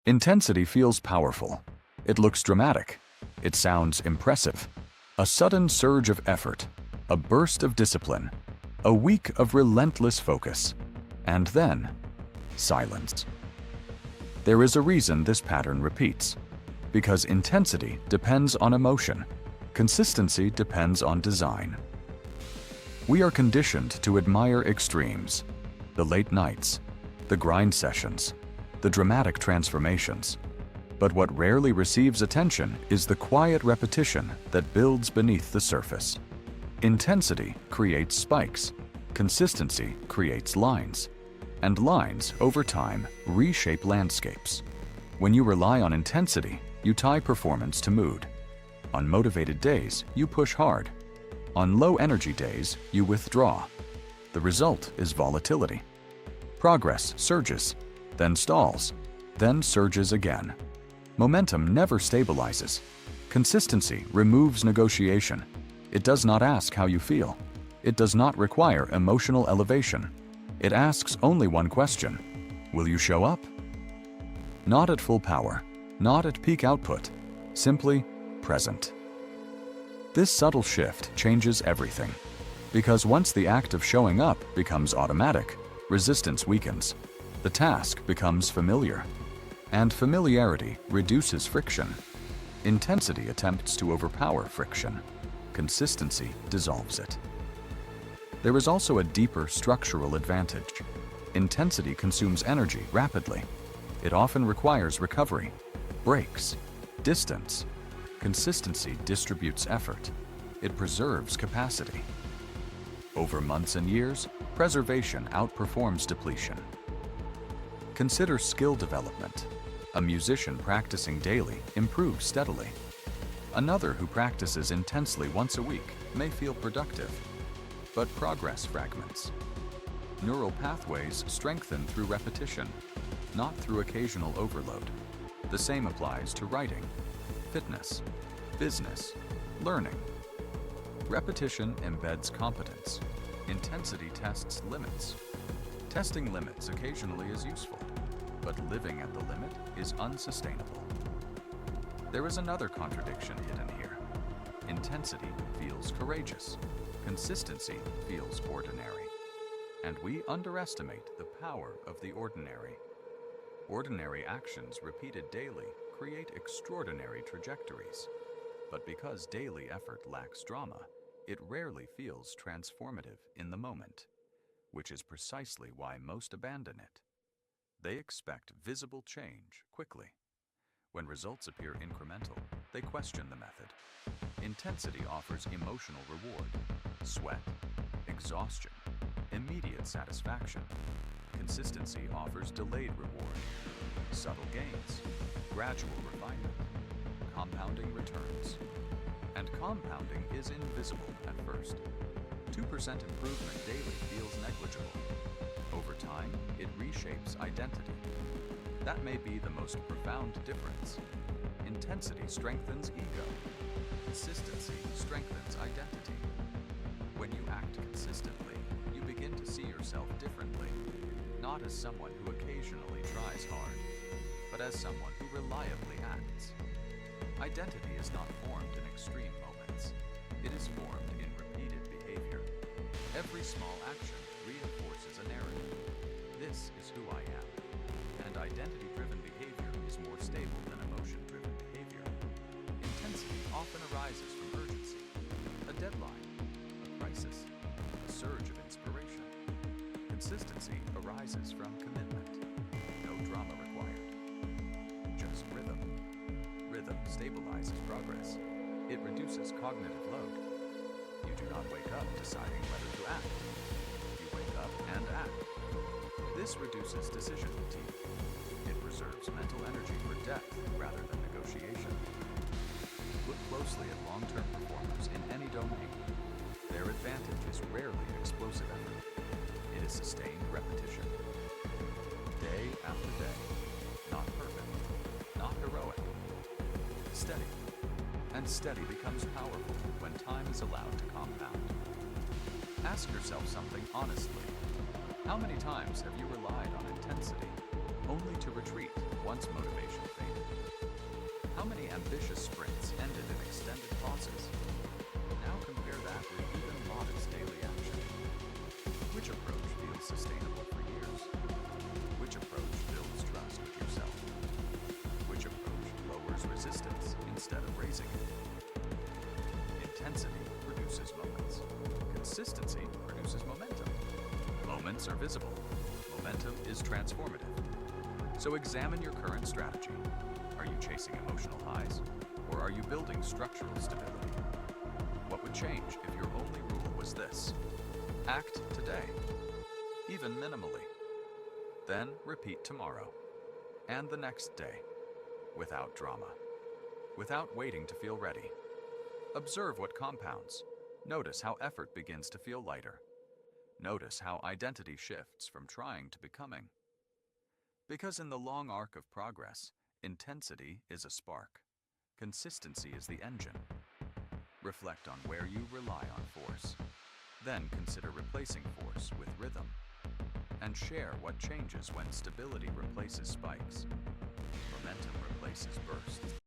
Intensity feels powerful. It looks dramatic. It sounds impressive. A sudden surge of effort, a burst of discipline, a week of relentless focus, and then silence. There is a reason this pattern repeats. Because intensity depends on emotion. Consistency depends on design. We are conditioned to admire extremes, the late nights, the grind sessions, the dramatic transformations. But what rarely receives attention is the quiet repetition that builds beneath the surface. Intensity creates spikes, consistency creates lines, and lines, over time, reshape landscapes. When you rely on intensity, you tie performance to mood. On motivated days, you push hard. On low-energy days, you withdraw. The result is volatility. Progress surges, then stalls, then surges again. Momentum never stabilizes. Consistency removes negotiation. It does not ask how you feel. It does not require emotional elevation. It asks only one question: will you show up? Not at full power, not at peak output, simply present. This subtle shift changes everything. Because once the act of showing up becomes automatic, resistance weakens. The task becomes familiar. And familiarity reduces friction. Intensity attempts to overpower friction. Consistency dissolves it. There is also a deeper structural advantage. Intensity consumes energy rapidly. It often requires recovery, breaks, distance. Consistency distributes effort. It preserves capacity. Over months and years, preservation outperforms depletion. Consider skill development. A musician practicing daily improves steadily. Another who practices intensely once a week may feel productive, but progress fragments. Neural pathways strengthen through repetition, not through occasional overload. The same applies to writing, fitness, business, learning. Repetition embeds competence. Intensity tests limits. Testing limits occasionally is useful, but living at the limit is unsustainable. There is another contradiction hidden here. Intensity feels courageous. Consistency feels ordinary. And we underestimate the power of the ordinary. Ordinary actions repeated daily create extraordinary trajectories. But because daily effort lacks drama, it rarely feels transformative in the moment, which is precisely why most abandon it. They expect visible change quickly. When results appear incremental, they question the method. Intensity offers emotional reward, sweat, exhaustion, immediate satisfaction. Consistency offers delayed reward, subtle gains, gradual refinement, compounding returns. And compounding is invisible at first. 2% improvement daily feels negligible. Over time, it reshapes identity. That may be the most profound difference. Intensity strengthens ego. Consistency strengthens identity. When you act consistently, you begin to see yourself differently, not as someone who occasionally tries hard, but as someone who reliably acts. Identity is not formed in extreme moments. It is formed in repeated behavior. Every small action reinforces a narrative. This is who I am. And identity-driven behavior is more stable than emotion-driven behavior. Intensity often arises from urgency, a deadline, a crisis, a surge of inspiration. Consistency arises from commitment. No drama required. Just rhythm. Rhythm stabilizes progress. It reduces cognitive load. You do not wake up deciding whether to act. You wake up and act. This reduces decision fatigue. It preserves mental energy for depth rather than negotiation. Look closely at long-term performers in any domain. Their advantage is rarely explosive effort. It is sustained repetition. Day after day. Not perfect. Not heroic. Steady. And steady becomes powerful when time is allowed to compound. Ask yourself something honestly. How many times have you relied on intensity only to retreat once motivation faded? How many ambitious sprints ended in extended pauses? Now compare that with even modest daily action. Which approach feels sustainable for years? Which approach builds trust with yourself? Which approach lowers resistance instead of raising it? Intensity produces moments. Consistency produces momentum. Moments are visible. Momentum is transformative. So examine your current strategy. Are you chasing emotional highs, or are you building structural stability? What would change if your only rule was this? Act today, even minimally. Then repeat tomorrow, and the next day, without drama, without waiting to feel ready. Observe what compounds. Notice how effort begins to feel lighter. Notice how identity shifts from trying to becoming. Because in the long arc of progress, intensity is a spark. Consistency is the engine. Reflect on where you rely on force. Then consider replacing force with rhythm. And share what changes when stability replaces spikes, momentum replaces bursts,